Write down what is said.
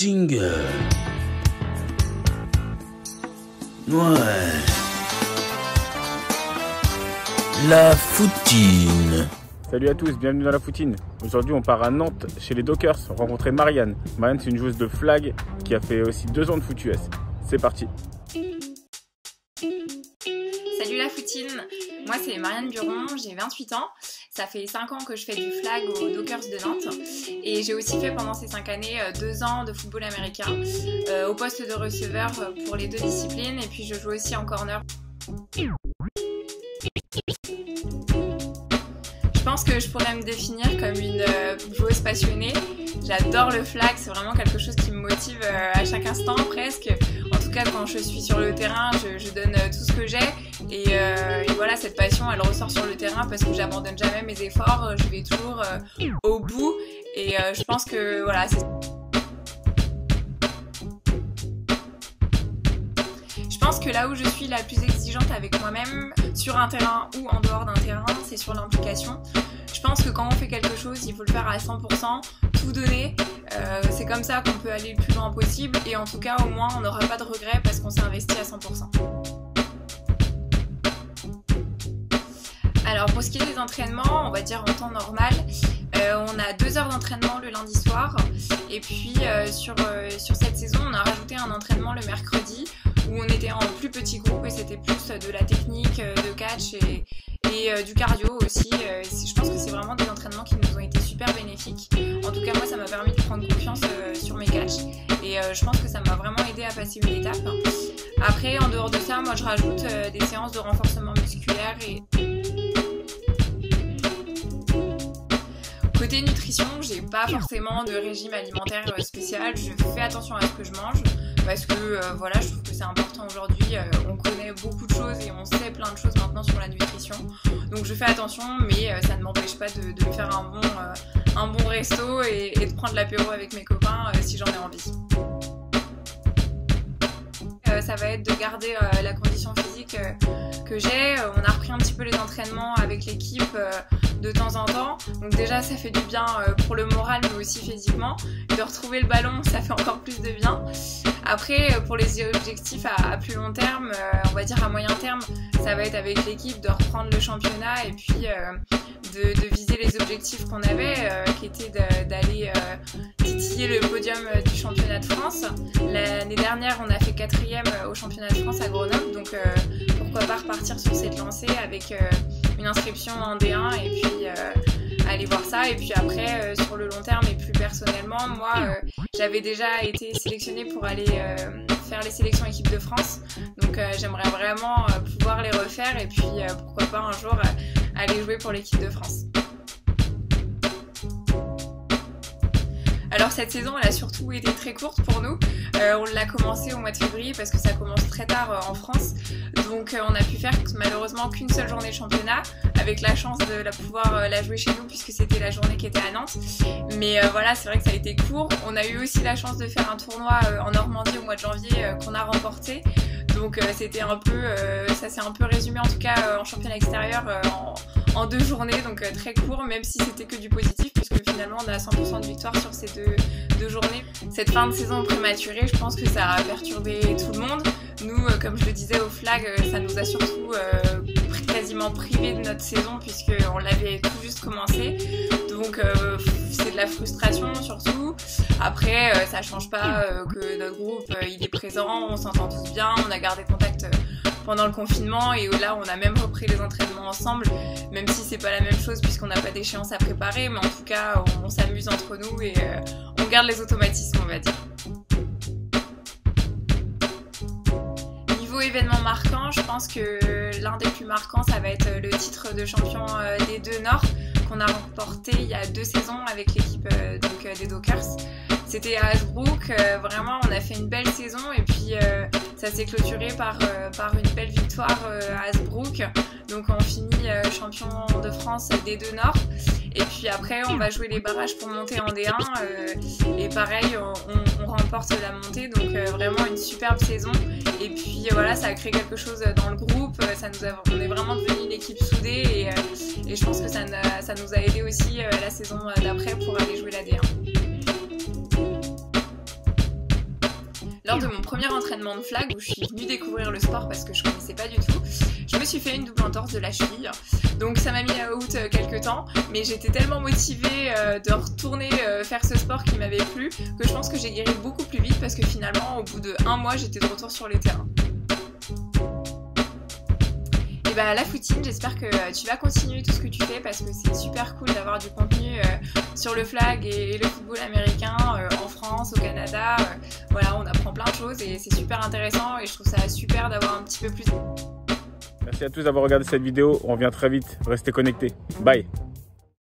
Single. Ouais. La foutine. Salut à tous, bienvenue dans la foutine. Aujourd'hui on part à Nantes chez les Dockers rencontrer Marianne. Marianne c'est une joueuse de flag qui a fait aussi 2 ans de foot US. C'est parti. Salut la foutine, moi c'est Marianne Buron, j'ai 28 ans. Ça fait 5 ans que je fais du flag aux Dockers de Nantes. Et j'ai aussi fait pendant ces 5 années 2 ans de football américain au poste de receveur pour les 2 disciplines. Et puis je joue aussi en corner. Je pense que je pourrais me définir comme une joueuse passionnée. J'adore le flag, c'est vraiment quelque chose qui me motive à chaque instant presque. En tout cas quand je suis sur le terrain, je donne tout ce que j'ai. Et voilà, cette passion elle ressort sur le terrain parce que j'abandonne jamais mes efforts, je vais toujours au bout. Et je pense que voilà, je pense que là où je suis la plus exigeante avec moi-même, sur un terrain ou en dehors d'un terrain, c'est sur l'implication. Je pense que quand on fait quelque chose, il faut le faire à 100%, tout donner. C'est comme ça qu'on peut aller le plus loin possible et en tout cas au moins on n'aura pas de regrets parce qu'on s'est investi à 100%. Alors pour ce qui est des entraînements, on va dire en temps normal, on a 2 heures d'entraînement le lundi soir et puis sur cette saison on a rajouté un entraînement le mercredi où on était en plus petit groupe et c'était plus de la technique, de catch et du cardio aussi. Je pense que c'est vraiment des entraînements qui nous ont été super bénéfiques. En tout cas moi ça m'a permis de prendre confiance sur mes catchs et je pense que ça m'a vraiment aidé à passer une étape. Après en dehors de ça, moi je rajoute des séances de renforcement musculaire et côté nutrition, j'ai pas forcément de régime alimentaire spécial, je fais attention à ce que je mange parce que voilà, je trouve que c'est important aujourd'hui, on connaît beaucoup de choses et on sait plein de choses maintenant sur la nutrition, donc je fais attention mais ça ne m'empêche pas de me faire un bon resto et de prendre l'apéro avec mes copains si j'en ai envie. Ça va être de garder la condition physique que j'ai. On a repris un petit peu les entraînements avec l'équipe de temps en temps. Donc déjà ça fait du bien pour le moral mais aussi physiquement. De retrouver le ballon ça fait encore plus de bien. Après pour les objectifs à plus long terme, on va dire à moyen terme, ça va être avec l'équipe de reprendre le championnat et puis de viser les objectifs qu'on avait qui étaient d'aller titiller le podium du championnat de France. L'année dernière on a fait 4e au championnat de France à Grenoble, donc pourquoi pas repartir sur cette lancée avec une inscription en D1 et puis aller voir ça. Et puis après sur le long terme et plus personnellement, moi j'avais déjà été sélectionnée pour aller faire les sélections équipe de France, donc j'aimerais vraiment pouvoir les refaire et puis pourquoi pas un jour aller jouer pour l'équipe de France. Alors cette saison elle a surtout été très courte pour nous, on l'a commencé au mois de février parce que ça commence très tard en France, donc on a pu faire malheureusement qu'une seule journée de championnat, avec la chance de pouvoir la jouer chez nous puisque c'était la journée qui était à Nantes, mais voilà c'est vrai que ça a été court. On a eu aussi la chance de faire un tournoi en Normandie au mois de janvier qu'on a remporté, donc c'était un peu, ça s'est un peu résumé en tout cas en championnat extérieur en 2 journées, donc très court même si c'était que du positif puisque finalement on a 100% de victoire sur ces deux journées. Cette fin de saison prématurée, je pense que ça a perturbé tout le monde. Nous, comme je le disais au flag, ça nous a surtout quasiment privé de notre saison puisqu'on l'avait tout juste commencé. Donc c'est de la frustration surtout. Après, ça change pas que notre groupe il est présent, on s'entend tous bien, on a gardé contact pendant le confinement et là on a même repris les entraînements ensemble, même si c'est pas la même chose puisqu'on n'a pas d'échéance à préparer, mais en tout cas on s'amuse entre nous et on garde les automatismes on va dire. Niveau événement marquant, je pense que l'un des plus marquants ça va être le titre de champion des 2 Nord qu'on a remporté il y a 2 saisons avec l'équipe des Dockers. C'était à Hasbrook, vraiment on a fait une belle saison et puis ça s'est clôturé par une belle victoire à Hasbrook. Donc on finit champion de France des 2 Nord. Et puis après on va jouer les barrages pour monter en D1 et pareil on remporte la montée, donc vraiment une superbe saison. Et puis voilà, ça a créé quelque chose dans le groupe, on est vraiment devenu une équipe soudée et je pense que ça nous a aidé aussi la saison d'après pour aller jouer la D1. Lors de mon premier entraînement de flag, où je suis venue découvrir le sport parce que je connaissais pas du tout, je me suis fait une double entorse de la cheville. Donc ça m'a mis out quelques temps, mais j'étais tellement motivée de retourner faire ce sport qui m'avait plu que je pense que j'ai guéri beaucoup plus vite parce que finalement, au bout de 1 mois, j'étais de retour sur les terrains. Et bah la footine, j'espère que tu vas continuer tout ce que tu fais parce que c'est super cool d'avoir du contenu sur le flag et le football américain en France, au Canada. Voilà, on apprend plein de choses et c'est super intéressant et je trouve ça super d'avoir un petit peu plus. Merci à tous d'avoir regardé cette vidéo, on revient très vite, restez connectés. Bye.